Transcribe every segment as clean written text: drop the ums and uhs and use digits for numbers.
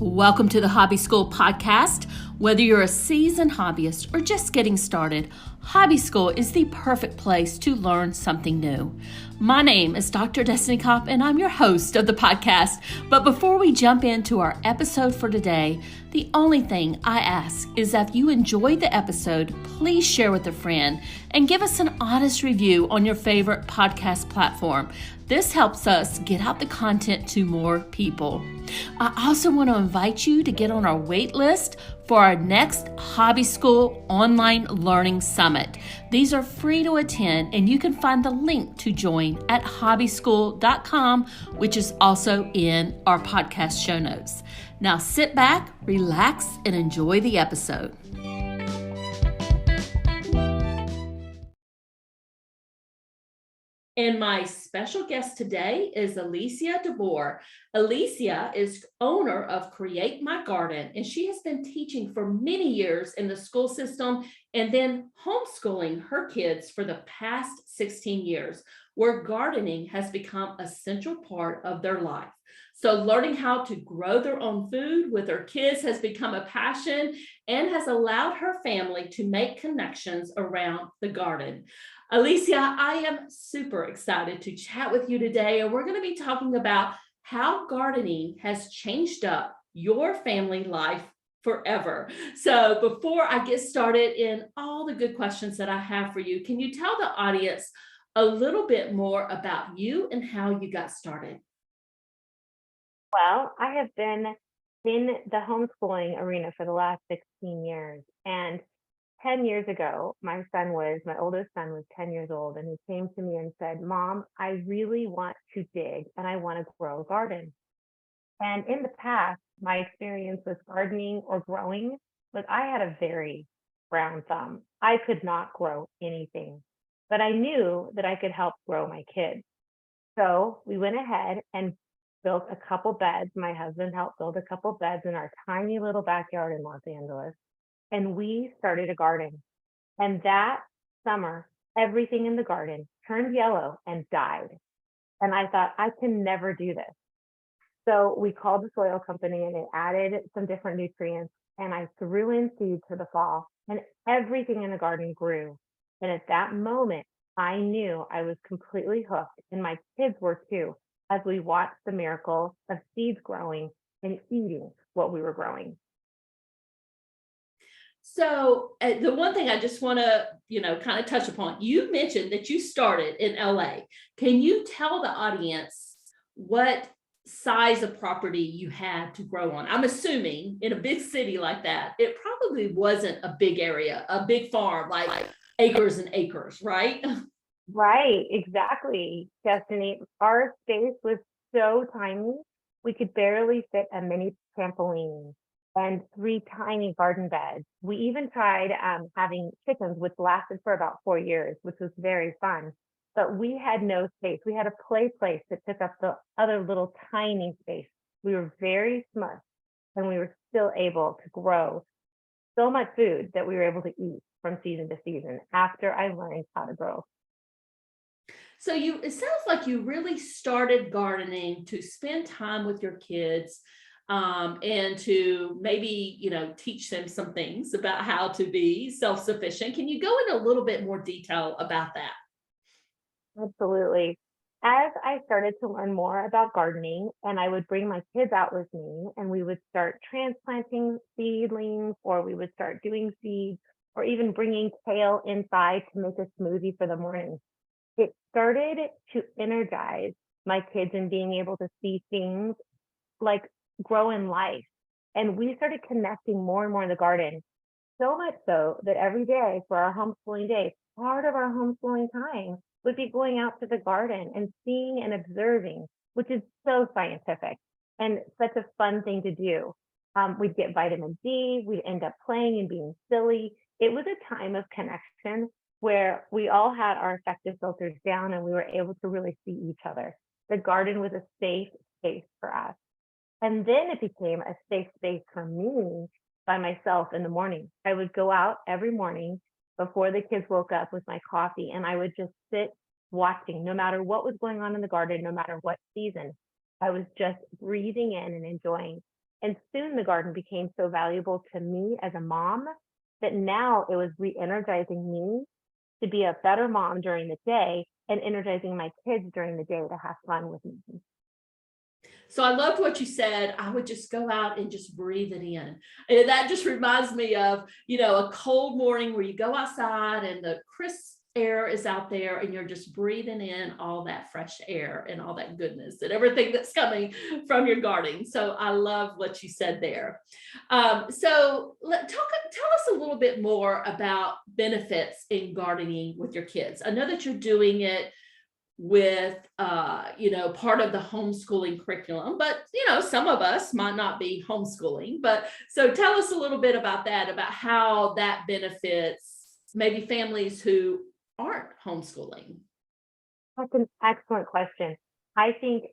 Welcome to the Hobby School podcast. Whether you're a seasoned hobbyist or just getting started, Hobby School is the perfect place to learn something new. My name is Dr. Destiny Kopp, and I'm your host of the podcast. But before we jump into our episode for today, the only thing I ask is that if you enjoyed the episode, please share with a friend and give us an honest review on your favorite podcast platform. This helps us get out the content to more people. I also want to invite you to get on our wait list for our next Hobby School Online Learning Summit. These are free to attend, and you can find the link to join at hobbyschool.com, which is also in our podcast show notes. Now sit back, relax, and enjoy the episode. And my special guest today is Alicia DeVore. Alicia is owner of Create My Garden, and she has been teaching for many years in the school system and then homeschooling her kids for the past 16 years, where gardening has become a central part of their life. So learning how to grow their own food with her kids has become a passion and has allowed her family to make connections around the garden. Alicia, I am super excited to chat with you today, and we're going to be talking about how gardening has changed up your family life forever. So before I get started in all the good questions that I have for you, can you tell the audience a little bit more about you and how you got started? Well, I have been in the homeschooling arena for the last 16 years. And 10 years ago, my oldest son was 10 years old, and he came to me and said, "Mom, I really want to dig and I want to grow a garden." And in the past, my experience with gardening or growing was I had a very brown thumb. I could not grow anything, but I knew that I could help grow my kids. So we went ahead and built a couple beds. My husband helped build a couple beds in our tiny little backyard in Los Angeles. And we started a garden. And that summer, everything in the garden turned yellow and died. And I thought, I can never do this. So we called the soil company and it added some different nutrients. And I threw in seeds for the fall, and everything in the garden grew. And at that moment, I knew I was completely hooked, and my kids were too, as we watched the miracle of seeds growing and eating what we were growing. So the one thing I just want to, kind of touch upon, you mentioned that you started in LA. Can you tell the audience what size of property you had to grow on? I'm assuming in a big city like that, it probably wasn't a big area, a big farm, like acres and acres, right? Right, exactly, Destiny. Our space was so tiny, we could barely fit a mini trampoline and 3 tiny garden beds. We even tried having chickens, which lasted for about 4 years, which was very fun. But we had no space. We had a play place that took up the other little tiny space. We were very smushed, and we were still able to grow so much food that we were able to eat from season to season after I learned how to grow. So it sounds like you really started gardening to spend time with your kids, and to maybe, teach them some things about how to be self-sufficient. Can you go into a little bit more detail about that? Absolutely. As I started to learn more about gardening, and I would bring my kids out with me, and we would start transplanting seedlings, or we would start doing seeds, or even bringing kale inside to make a smoothie for the morning. It started to energize my kids in being able to see things like grow in life. And we started connecting more and more in the garden, so much so that every day for our homeschooling days, part of our homeschooling time would be going out to the garden and seeing and observing, which is so scientific and such a fun thing to do. We'd get vitamin D, we'd end up playing and being silly. It was a time of connection where we all had our affective filters down and we were able to really see each other. The garden was a safe space for us. And then it became a safe space for me by myself in the morning. I would go out every morning before the kids woke up with my coffee, and I would just sit watching, no matter what was going on in the garden, no matter what season. I was just breathing in and enjoying. And soon the garden became so valuable to me as a mom that now it was re-energizing me to be a better mom during the day and energizing my kids during the day to have fun with me. So I loved what you said. I would just go out and just breathe it in. And that just reminds me of, a cold morning where you go outside and the crisp air is out there and you're just breathing in all that fresh air and all that goodness and everything that's coming from your garden. So I love what you said there. So tell us a little bit more about benefits in gardening with your kids. I know that you're doing it with part of the homeschooling curriculum, but some of us might not be homeschooling. But so tell us a little bit about that, about how that benefits maybe families who aren't homeschooling. That's an excellent question. I think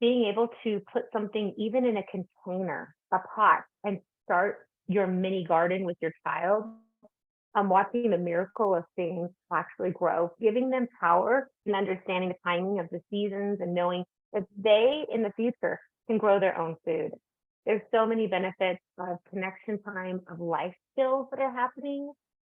being able to put something even in a container, a pot, and start your mini garden with your child, watching the miracle of things actually grow, giving them power and understanding the timing of the seasons and knowing that they in the future can grow their own food. There's so many benefits of connection time, of life skills that are happening,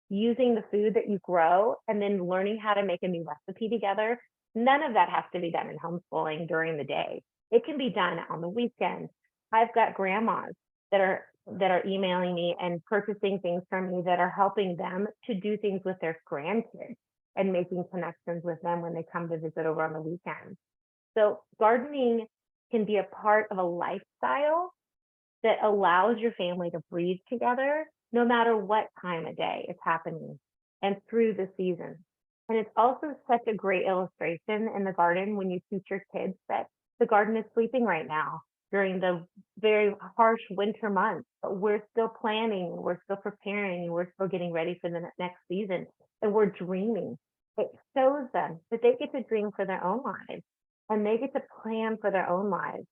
using the food that you grow and then learning how to make a new recipe together. None of that has to be done in homeschooling during the day. It can be done on the weekend. I've got grandmas that are emailing me and purchasing things from me that are helping them to do things with their grandkids and making connections with them when they come to visit over on the weekend. So gardening can be a part of a lifestyle that allows your family to breathe together no matter what time of day it's happening and through the season. And it's also such a great illustration in the garden when you teach your kids that the garden is sleeping right now during the very harsh winter months, but we're still planning, we're still preparing, we're still getting ready for the next season, and we're dreaming. It shows them that they get to dream for their own lives and they get to plan for their own lives.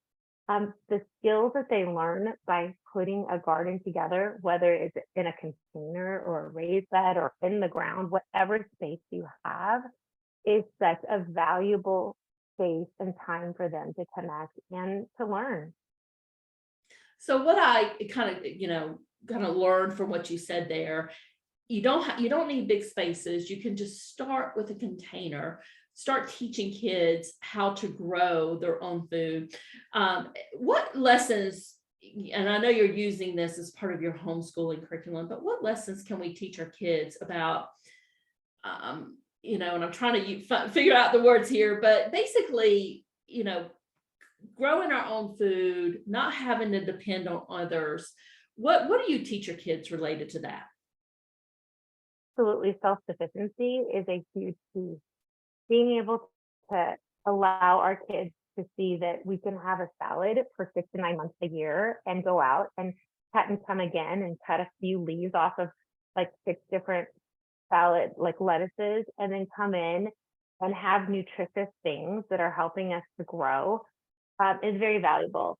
The skills that they learn by putting a garden together, whether it's in a container or a raised bed or in the ground, whatever space you have, is such a valuable space and time for them to connect and to learn. So what I kind of learned from what you said there, you don't need big spaces. You can just start with a container, start teaching kids how to grow their own food. What lessons, and I know you're using this as part of your homeschooling curriculum, but what lessons can we teach our kids about, and I'm trying to figure out the words here, but basically, growing our own food, not having to depend on others. What do you teach your kids related to that? Absolutely, self-sufficiency is a huge piece. Being able to allow our kids to see that we can have a salad for 6 to 9 months a year and go out and cut and come again and cut a few leaves off of like 6 different salad, like lettuces, and then come in and have nutritious things that are helping us to grow is very valuable.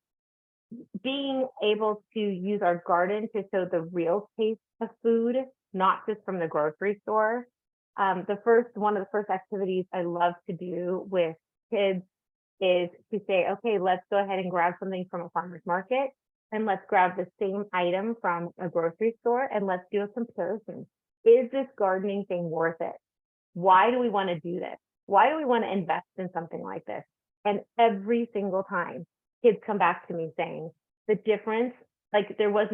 Being able to use our garden to show the real taste of food, not just from the grocery store. One of the first activities I love to do with kids is to say, okay, let's go ahead and grab something from a farmer's market and let's grab the same item from a grocery store and let's do a comparison. Is this gardening thing worth it? Why do we want to do this? Why do we want to invest in something like this? And every single time, kids come back to me saying the difference, like there was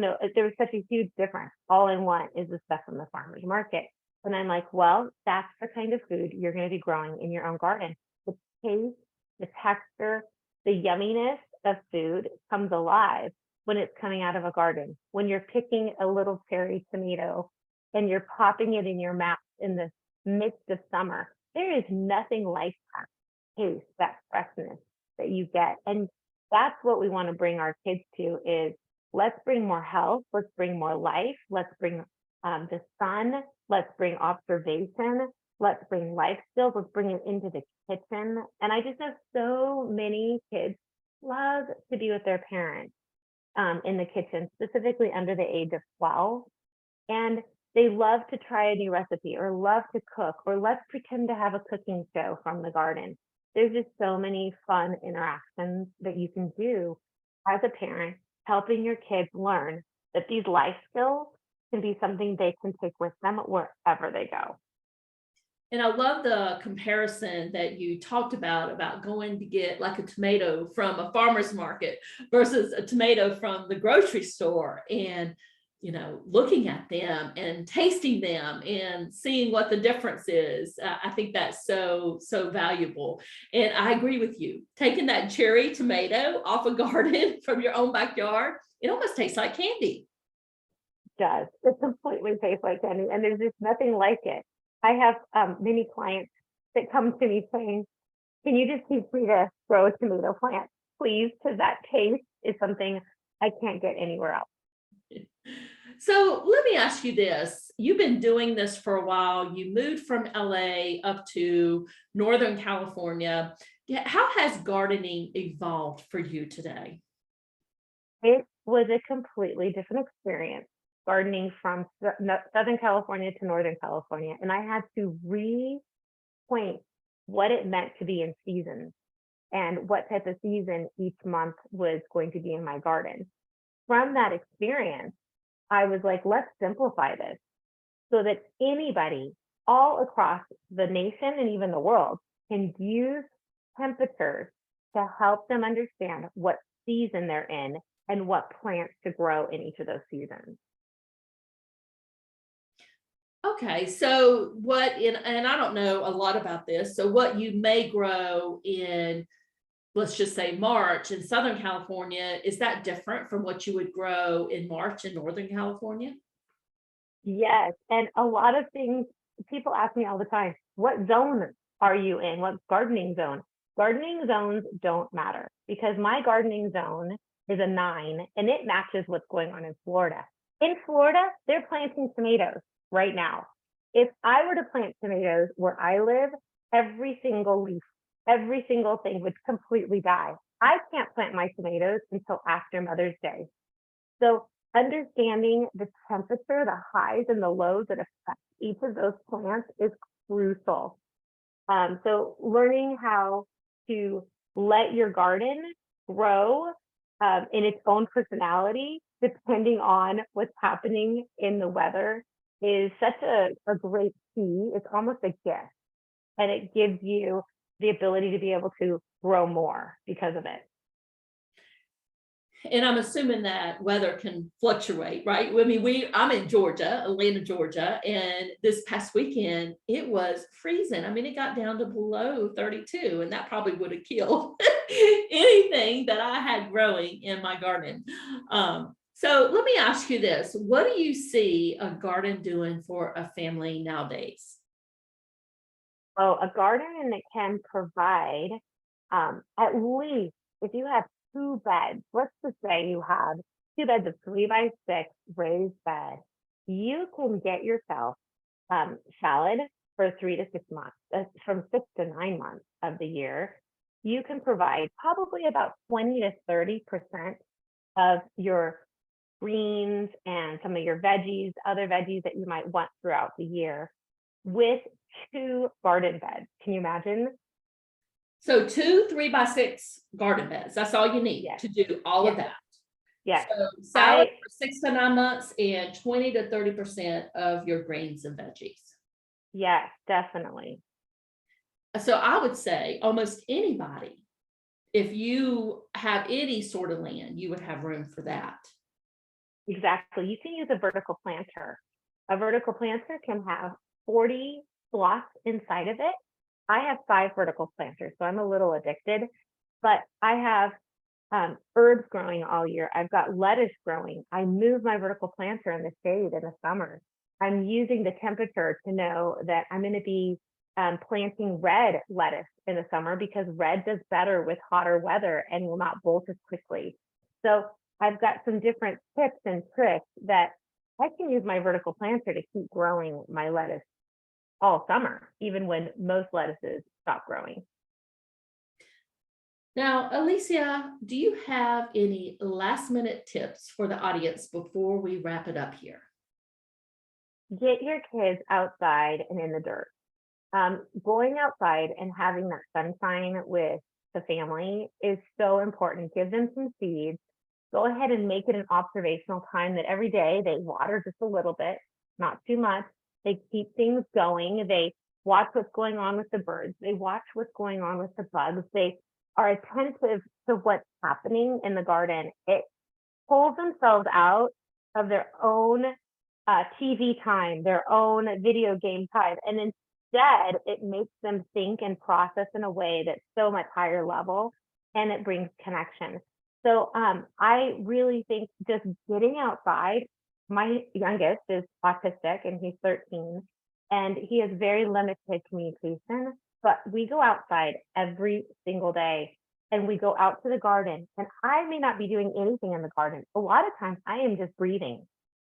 such a huge difference. All I want is the stuff from the farmer's market. And I'm like, well, that's the kind of food you're going to be growing in your own garden. The taste, the texture, the yumminess of food comes alive when it's coming out of a garden. When you're picking a little cherry tomato and you're popping it in your mouth in the midst of summer, there is nothing like that taste, that freshness that you get. And that's what we want to bring our kids to is let's bring more health, let's bring more life, let's bring the sun, let's bring observation, let's bring life skills, let's bring it into the kitchen. And I just know so many kids love to be with their parents in the kitchen, specifically under the age of 12. And they love to try a new recipe or love to cook, or let's pretend to have a cooking show from the garden. There's just so many fun interactions that you can do as a parent, helping your kids learn that these life skills can be something they can take with them wherever they go. And I love the comparison that you talked about going to get like a tomato from a farmer's market versus a tomato from the grocery store, and looking at them and tasting them and seeing what the difference is. I think that's so valuable. And I agree with you. Taking that cherry tomato off a garden from your own backyard, it almost tastes like candy. It does. It completely tastes like candy, and there's just nothing like it. I have many clients that come to me saying, can you just teach me to grow a tomato plant, please? Because that taste is something I can't get anywhere else. So let me ask you this. You've been doing this for a while. You moved from LA up to Northern California. How has gardening evolved for you today? It was a completely different experience gardening from Southern California to Northern California. And I had to repoint what it meant to be in season and what type of season each month was going to be in my garden. From that experience, I was like, let's simplify this so that anybody all across the nation and even the world can use temperatures to help them understand what season they're in and what plants to grow in each of those seasons. Okay, so and I don't know a lot about this, so what you may grow in, let's just say March in Southern California, is that different from what you would grow in March in Northern California? Yes, and a lot of things, people ask me all the time, what zone are you in? What gardening zone? Gardening zones don't matter because my gardening zone is a 9 and it matches what's going on in Florida. In Florida, they're planting tomatoes right now. If I were to plant tomatoes where I live, every single leaf, every single thing would completely die. I can't plant my tomatoes until after Mother's Day. So understanding the temperature, the highs and the lows that affect each of those plants is crucial. So learning how to let your garden grow in its own personality, depending on what's happening in the weather, is such a great key. It's almost a gift, and it gives you the ability to be able to grow more because of it. And I'm assuming that weather can fluctuate, right? I mean, I'm in Georgia, Atlanta, Georgia, and this past weekend it was freezing. I mean, it got down to below 32, and that probably would have killed anything that I had growing in my garden. So let me ask you this. What do you see a garden doing for a family nowadays? Oh, a garden that can provide at least, if you have 2 beds, let's just say you have 2 beds of 3x6 raised bed, you can get yourself salad for 3 to 6 months, from 6 to 9 months of the year. You can provide probably about 20 to 30% of your greens and some of your veggies, other veggies that you might want throughout the year with 2 garden beds. Can you imagine? So 2 3x6 garden beds. That's all you need to do all of that. Yes. So salad for 6 to 9 months and 20 to 30% of your greens and veggies. Yes, definitely. So I would say almost anybody, if you have any sort of land, you would have room for that. Exactly. You can use a vertical planter. A vertical planter can have 40 slots inside of it. I have 5 vertical planters, so I'm a little addicted, but I have herbs growing all year. I've got lettuce growing. I move my vertical planter in the shade in the summer. I'm using the temperature to know that I'm going to be planting red lettuce in the summer because red does better with hotter weather and will not bolt as quickly. So I've got some different tips and tricks that I can use my vertical planter to keep growing my lettuce all summer, even when most lettuces stop growing. Now, Alicia, do you have any last minute tips for the audience before we wrap it up here? Get your kids outside and in the dirt. Going outside and having that sunshine with the family is so important. Give them some seeds. go ahead and make it an observational time that every day they water just a little bit, not too much. They keep things going. They watch what's going on with the birds. They watch what's going on with the bugs. They are attentive to what's happening in the garden. It pulls themselves out of their own TV time, their own video game time, and instead it makes them think and process in a way that's so much higher level, and it brings connection. So I really think just getting outside. My youngest is autistic and he's 13, and he has very limited communication, but we go outside every single day and we go out to the garden, and I may not be doing anything in the garden. A lot of times I am just breathing.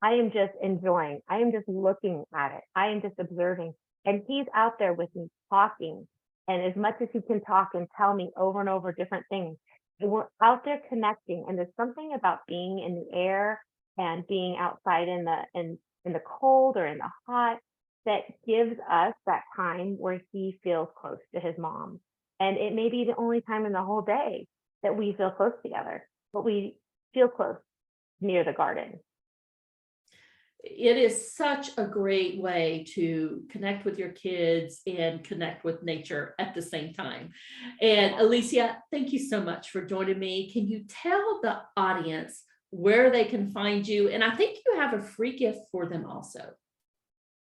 I am just enjoying. I am just looking at it. I am just observing. And he's out there with me talking. And as much as he can talk and tell me over and over different things, we're out there connecting. And there's something about being in the air and being outside in the cold or in the hot that gives us that time where he feels close to his mom. And it may be the only time in the whole day that we feel close together, but we feel close near the garden. It is such a great way to connect with your kids and connect with nature at the same time. And Alicia, thank you so much for joining me. Can you tell the audience where they can find you? And I think you have a free gift for them also.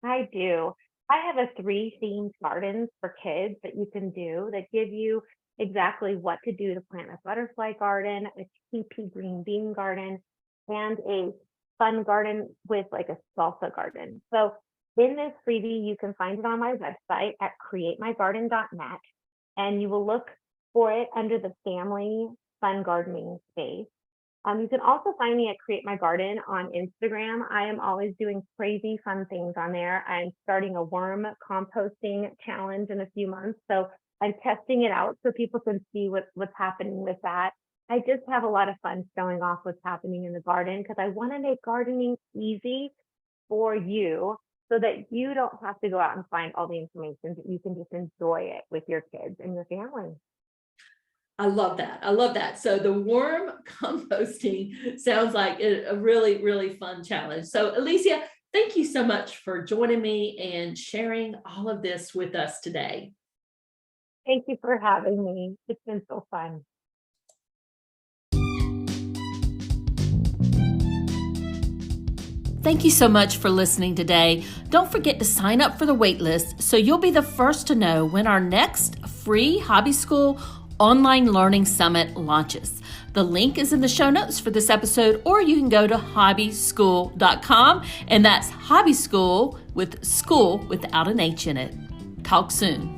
I do. I have a 3-themed gardens for kids that you can do that give you exactly what to do to plant a butterfly garden, a TP green bean garden, and a fun garden with like a salsa garden. So in this freebie, you can find it on my website at createmygarden.net, and you will look for it under the family fun gardening space. You can also find me at Create My Garden on Instagram. I am always doing crazy fun things on there. I'm starting a worm composting challenge in a few months. So I'm testing it out so people can see what's happening with that. I just have a lot of fun showing off what's happening in the garden because I want to make gardening easy for you so that you don't have to go out and find all the information, that you can just enjoy it with your kids and your family. I love that. I love that. So the worm composting sounds like a really, really fun challenge. So Alicia, thank you so much for joining me and sharing all of this with us today. Thank you for having me. It's been so fun. Thank you so much for listening today. Don't forget to sign up for the waitlist so you'll be the first to know when our next free Hobby School Online Learning Summit launches. The link is in the show notes for this episode, or you can go to hobbyschool.com, and that's Hobby School with school without an H in it. Talk soon.